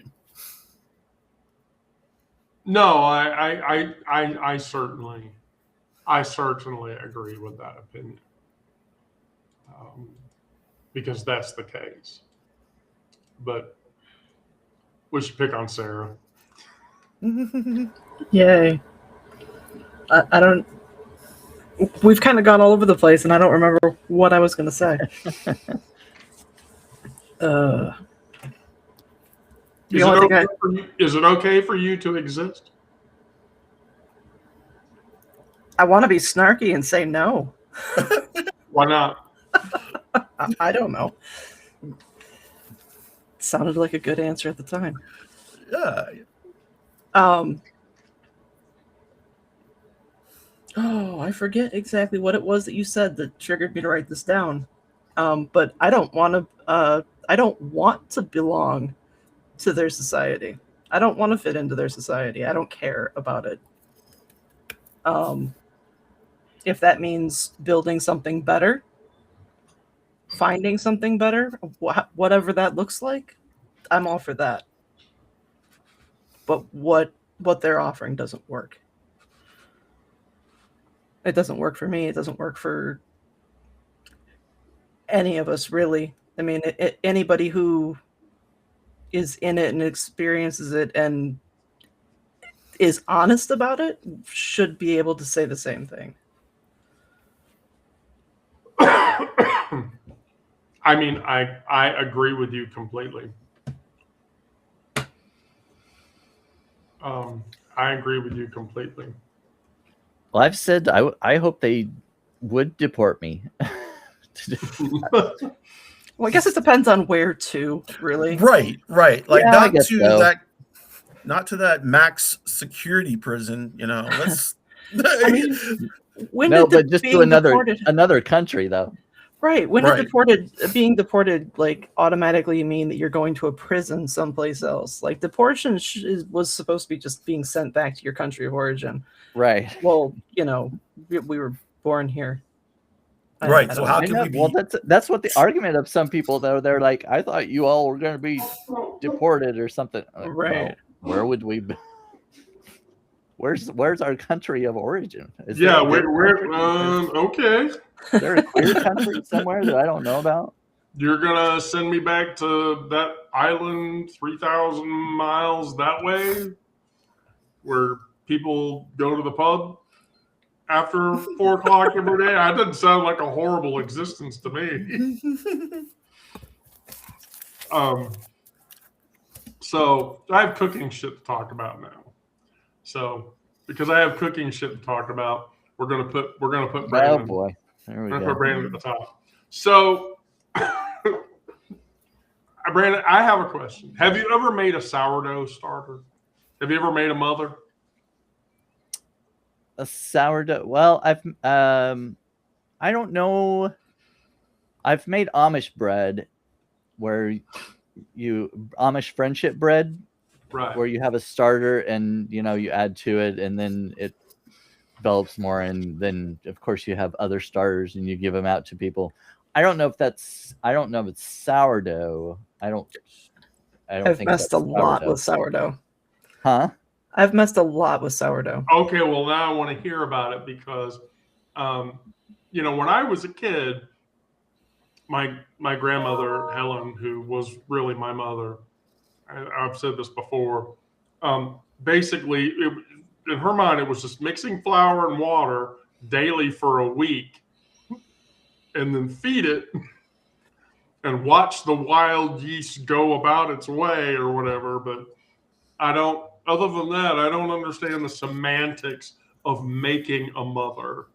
No, I certainly agree with that opinion, because that's the case. But we should pick on Sarah. Yay. I don't. We've kind of gone all over the place, and I don't remember what I was going to say. Is it okay for you to exist? I want to be snarky and say no. Why not? I don't know. It sounded like a good answer at the time. Yeah. Oh, I forget exactly what it was that you said that triggered me to write this down. But I don't want to. I don't want to belong to their society. I don't want to fit into their society. I don't care about it. If that means building something better, finding something better, whatever that looks like, I'm all for that. But what they're offering doesn't work. It doesn't work for me. It doesn't work for any of us, really. I mean, anybody who is in it and experiences it and is honest about it should be able to say the same thing. I mean, I agree with you completely. I agree with you completely. Well, I've said I hope they would deport me. Well, I guess it depends on where to, really. Right. Like Yeah, not to that max security prison, you know. Let's I mean, but just to another country, though. Right. When being deported, like, automatically mean that you're going to a prison someplace else. Like, deportation was supposed to be just being sent back to your country of origin. Right. Well, you know, we were born here. Right. So how can we be? Well, that's what the argument of some people, though. They're like, I thought you all were going to be deported or something. Like, right. Well, where would we be? Where's our country of origin? Okay. Is there a queer country somewhere that I don't know about? You're gonna send me back to that island 3,000 miles that way, where people go to the pub after 4 o'clock every day? That doesn't sound like a horrible existence to me. So I have cooking shit to talk about now. So because I have cooking shit to talk about, we're gonna put Brandon. Oh boy, there we go. Put Brandon at the top. So, Brandon, I have a question. Have you ever made a sourdough starter? Have you ever made a mother? A sourdough. Well, I don't know. I've made Amish bread, where Amish friendship bread, right? Where you have a starter and you add to it, and then it develops more, and then of course you have other starters and you give them out to people. I don't know if it's sourdough. I've messed a lot with sourdough. Huh? I've messed a lot with sourdough. Okay, well now I want to hear about it because, when I was a kid, my grandmother Helen, who was really my mother, I've said this before. Basically, in her mind, it was just mixing flour and water daily for a week, and then feed it, and watch the wild yeast go about its way or whatever. But other than that, I don't understand the semantics of making a mother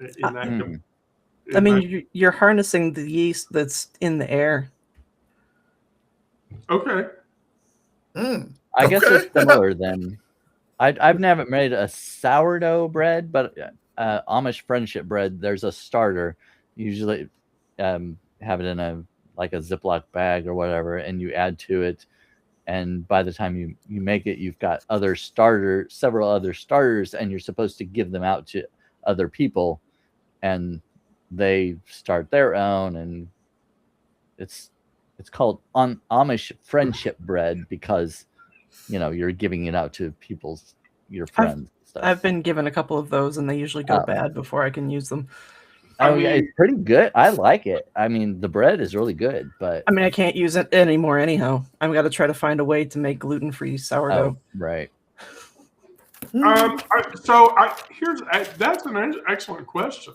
in that I mean, you're harnessing the yeast that's in the air. Okay. I guess they're Okay. similar then. I've never made a sourdough bread, but Amish friendship bread, there's a starter. Usually have it in a Ziploc bag or whatever, and you add to it. And by the time you make it, you've got several other starters, and you're supposed to give them out to other people, and they start their own, and it's called Amish friendship bread because you're giving it out to your friends and stuff. I've been given a couple of those, and they usually go bad before I can use them. Yeah, it's pretty good. I like it. I mean, the bread is really good, but I mean, I can't use it anymore anyhow. I've got to try to find a way to make gluten-free sourdough. Right. That's an excellent question.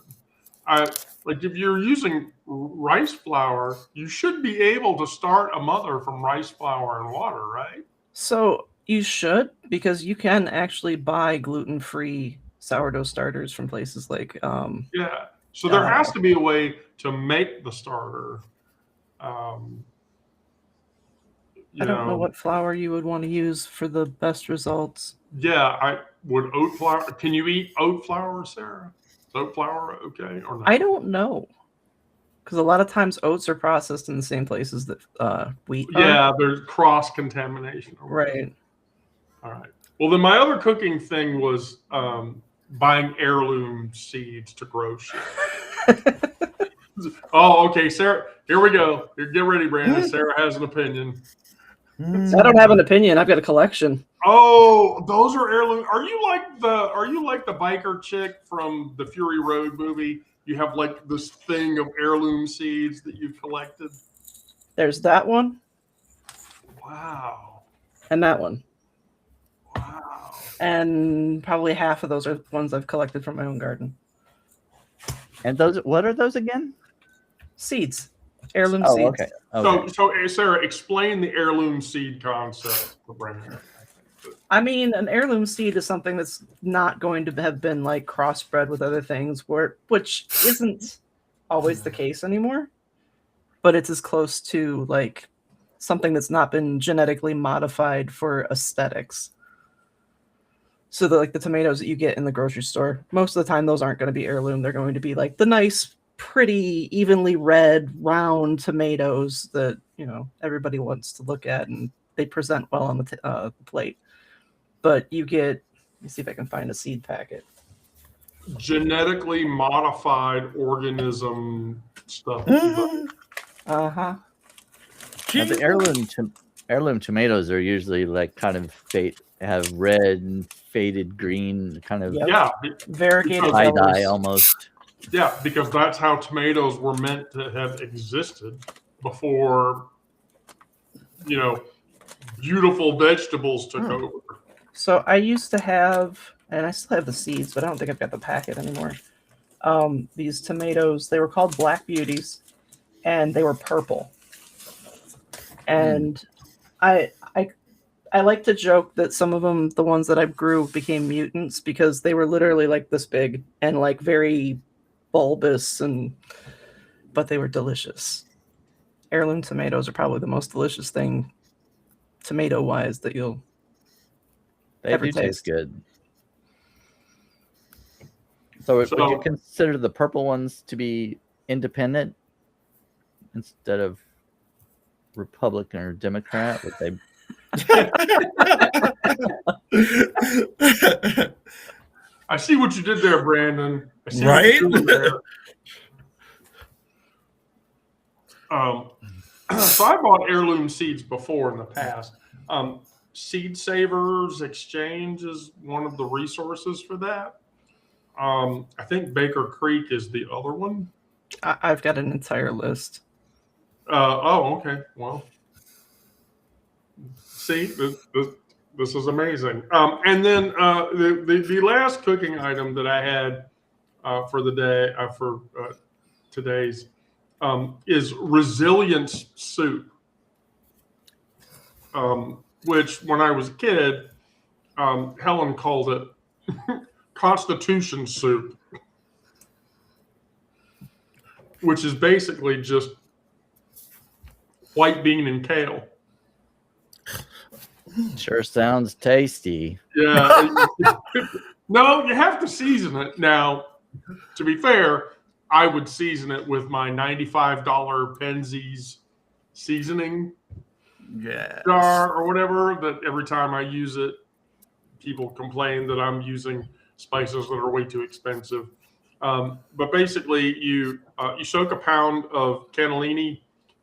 Like if you're using rice flour, you should be able to start a mother from rice flour and water, right? So you should, because you can actually buy gluten-free sourdough starters from places like yeah. So there has to be a way to make the starter. I don't know what flour you would want to use for the best results. Yeah, I would oat flour. Can you eat oat flour, Sarah? Is oat flour okay or not? I don't know, because a lot of times oats are processed in the same places that wheat. Yeah, there's cross contamination. Right. All right. Well, then my other cooking thing was buying heirloom seeds to grow shit. Oh, okay, Sarah. Here we go. Get ready, Brandon. Sarah has an opinion. I don't have an opinion. I've got a collection. Oh, those are heirloom. Are you like the biker chick from the Fury Road movie? You have like this thing of heirloom seeds that you've collected. There's that one. Wow. And that one. Wow. And probably half of those are ones I've collected from my own garden. And what are those again? Seeds. Heirloom seeds. Okay. So Sarah, explain the heirloom seed concept for Brandon. I mean, an heirloom seed is something that's not going to have been like crossbred with other things, which isn't always the case anymore. But it's as close to like something that's not been genetically modified for aesthetics. So the tomatoes that you get in the grocery store, most of the time those aren't going to be heirloom. They're going to be like the nice, pretty, evenly red, round tomatoes that everybody wants to look at, and they present well on the plate. But you get, let me see if I can find a seed packet. Genetically modified organism stuff. Uh-huh. The heirloom tomatoes are usually like kind of have red and faded green, kind of variegated tie-dye almost. Yeah, because that's how tomatoes were meant to have existed before, beautiful vegetables took over. So I used to have, and I still have the seeds, but I don't think I've got the packet anymore. These tomatoes, they were called Black Beauties, and they were purple. And I like to joke that some of them, the ones that I grew, became mutants because they were literally like this big and like very bulbous, but they were delicious. Heirloom tomatoes are probably the most delicious thing, tomato-wise, that you'll ever taste good. So would you consider the purple ones to be independent instead of Republican or Democrat? Would they? I see what you did there, Brandon. I see right? What you did there. So I bought heirloom seeds before in the past. Seed Savers Exchange is one of the resources for that. I think Baker Creek is the other one. I've got an entire list. Okay. Well, see, this is amazing. And then the last cooking item that I had for the day for today's is resilience soup, which when I was a kid, Helen called it Constitution soup. which is basically just white bean and kale. Sure sounds tasty. Yeah. No, you have to season it. Now, to be fair, I would season it with my $95 Penzeys seasoning jar or whatever, that every time I use it, people complain that I'm using spices that are way too expensive. But basically, you soak a pound of cannellini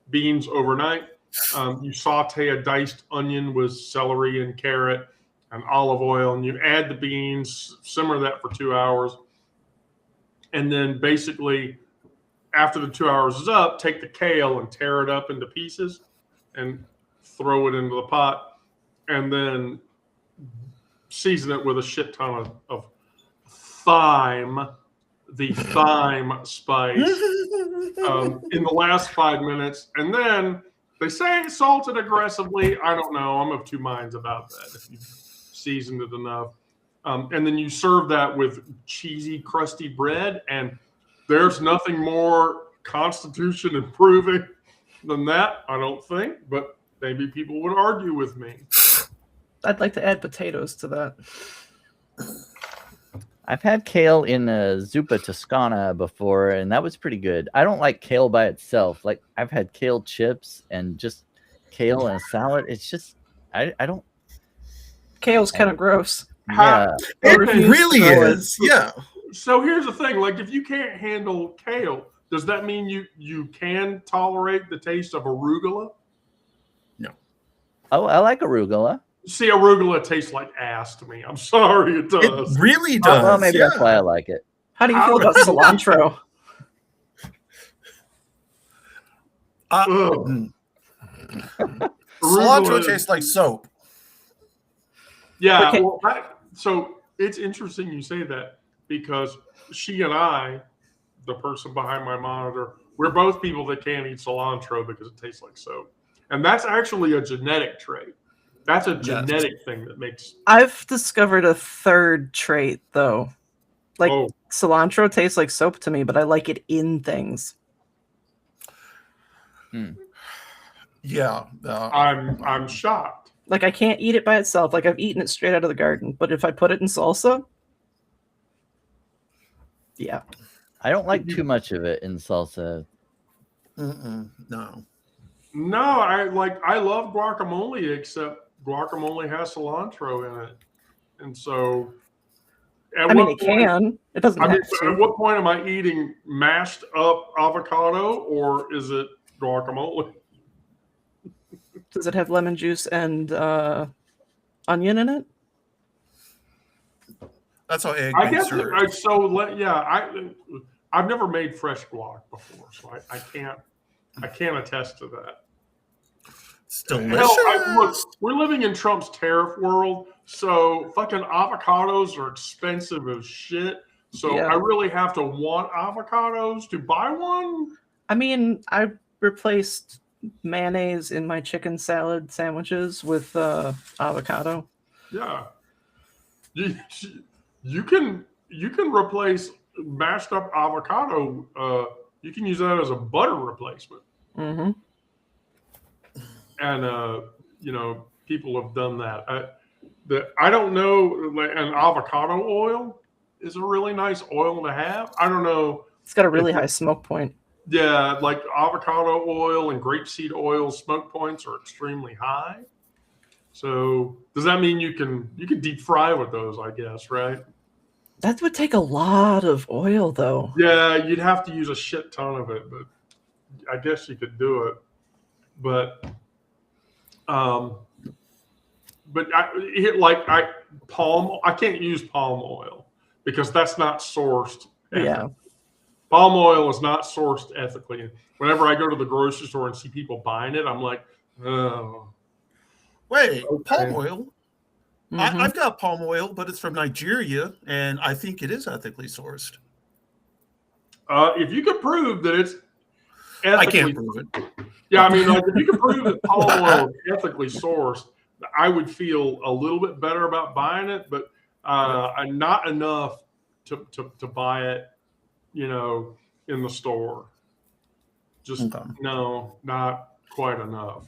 beans overnight. You saute a diced onion with celery and carrot and olive oil, and you add the beans, simmer that for 2 hours. And then basically, after the 2 hours is up, take the kale and tear it up into pieces and throw it into the pot. And then season it with a shit ton of thyme, the thyme spice, in the last 5 minutes. And then they say salt it aggressively. I don't know. I'm of two minds about that. If you've seasoned it enough. And then you serve that with cheesy, crusty bread. And there's nothing more constitution improving than that, I don't think. But maybe people would argue with me. I'd like to add potatoes to that. I've had kale in a zuppa Toscana before, and that was pretty good. I don't like kale by itself. Like, I've had kale chips and just kale in a salad. It's just, I don't. Kale's kind of gross. Yeah. It really is. Yeah. So here's the thing. Like, if you can't handle kale, does that mean you can tolerate the taste of arugula? No. Oh, I like arugula. See, arugula tastes like ass to me. I'm sorry, it does. It really does. Well, maybe that's why I like it. How do you feel about cilantro? Cilantro tastes like soap. Yeah. Okay. Well, so it's interesting you say that, because she and I, the person behind my monitor, we're both people that can't eat cilantro because it tastes like soap. And that's actually a genetic trait. That's a genetic thing that makes. I've discovered a third trait, though. Like, cilantro tastes like soap to me, but I like it in things. Yeah. I'm shocked. Like, I can't eat it by itself. Like, I've eaten it straight out of the garden. But if I put it in salsa, yeah. I don't like too much of it in salsa. No. No, I love guacamole, except guacamole has cilantro in it. And so I mean, it can. It doesn't have to. At what point am I eating mashed up avocado, or is it guacamole? Does it have lemon juice and onion in it? That's how egg I being guess served. I've never made fresh guac before, so I can't attest to that. It's delicious. Hell, look, we're living in Trump's tariff world, so fucking avocados are expensive as shit. So Yeah. I really have to want avocados to buy one. I mean, I replaced mayonnaise in my chicken salad sandwiches with avocado. Yeah, you can replace mashed up avocado. You can use that as a butter replacement. Mm-hmm. And people have done that. I don't know. An avocado oil is a really nice oil to have. I don't know. It's got a really high smoke point. Yeah, like avocado oil and grapeseed oil smoke points are extremely high. So does that mean you can deep fry with those? I guess, right? That would take a lot of oil, though. Yeah, you'd have to use a shit ton of it, but I guess you could do it. But I can't use palm oil because that's not sourced. Yeah. Palm oil is not sourced ethically. Whenever I go to the grocery store and see people buying it, I'm like, oh. Wait, Okay. palm oil? Mhm. I've got palm oil, but it's from Nigeria, and I think it is ethically sourced. If you could prove that it's ethically, I can't prove it. Yeah, I mean, like, if you could prove that palm oil is ethically sourced, I would feel a little bit better about buying it, but not enough to buy it, in the store. Just Okay. no, not quite enough.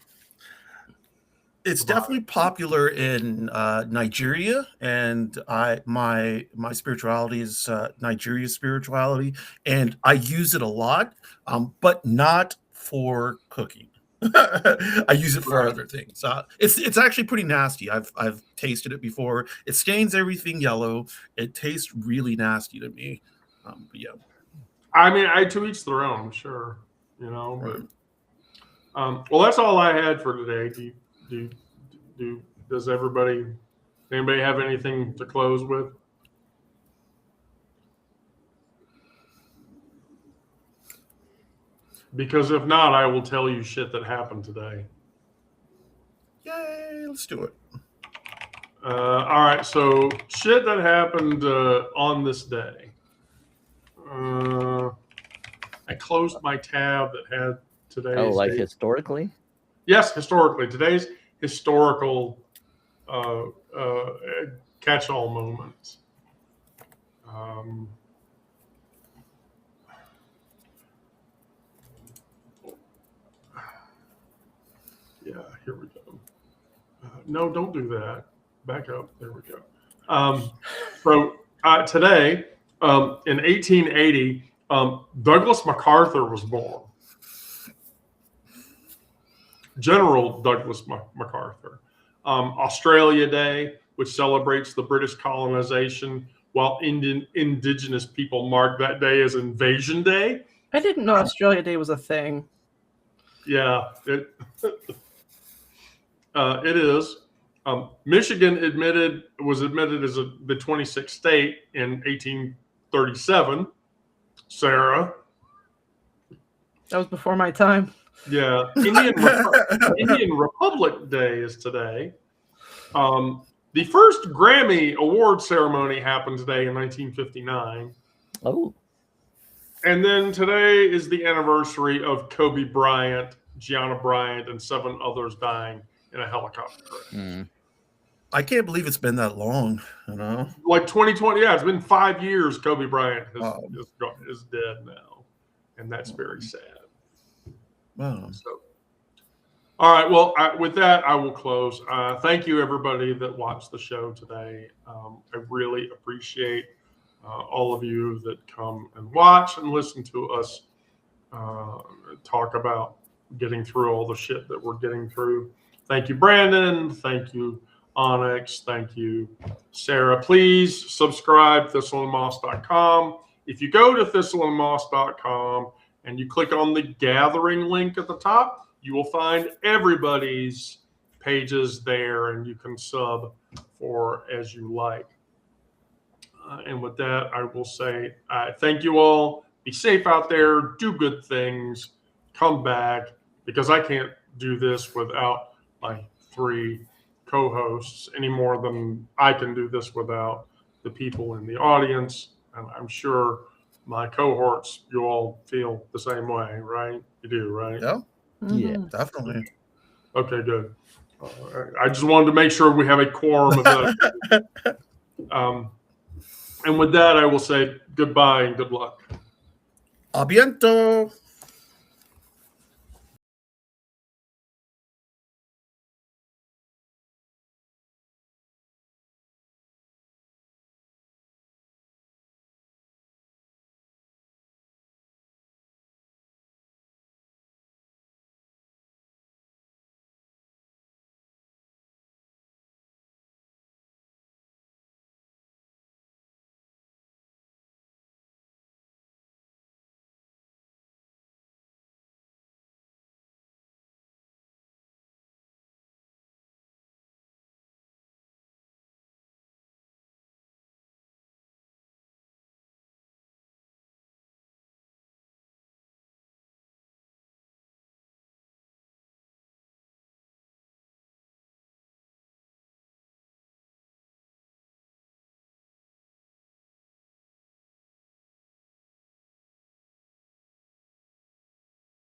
It's definitely popular in Nigeria, and my spirituality is Nigeria spirituality, and I use it a lot, but not for cooking. I use it for Right. other things. It's actually pretty nasty. I've tasted it before. It stains everything yellow. It tastes really nasty to me. But yeah, I mean, to each their own, sure. You know, right. but well, that's all I had for today. Does anybody have anything to close with? Because if not, I will tell you shit that happened today. Yay, let's do it. All right, so shit that happened on this day. I closed my tab that had today's. Oh, like date. historically? Yes, historically. Today's historical catch-all moments. Yeah, here we go. No, don't do that. Back up. There we go. So today, in 1880, Douglas MacArthur was born. General Douglas MacArthur. Australia Day, which celebrates the British colonization, while indigenous people mark that day as Invasion Day. I didn't know Australia Day was a thing. Yeah, it is. Michigan was admitted as the 26th state in 1837. Sarah. That was before my time. Yeah, Indian Republic Day is today. The first Grammy Award ceremony happened today in 1959. Oh, And then today is the anniversary of Kobe Bryant, Gianna Bryant, and 7 others dying in a helicopter crash. I can't believe it's been that long. You know, Like 2020, yeah, it's been 5 years. Kobe Bryant is dead now, and that's very sad. wow. So, all right. Well, with that, I will close. Thank you, everybody that watched the show today. I really appreciate all of you that come and watch and listen to us talk about getting through all the shit that we're getting through. Thank you, Brandon. Thank you, Onyx. Thank you, Sarah. Please subscribe, thistleandmoss.com. If you go to thistleandmoss.com and you click on the gathering link at the top, you will find everybody's pages there, and you can sub for as you like. And with that, I will say thank you all. Be safe out there. Do good things. Come back, because I can't do this without my 3 co-hosts any more than I can do this without the people in the audience. And I'm sure my cohorts, you all feel the same way, right? You do, right? Yeah, yeah. definitely. Okay, good. I just wanted to make sure we have a quorum of that. And with that, I will say goodbye and good luck. Abiento.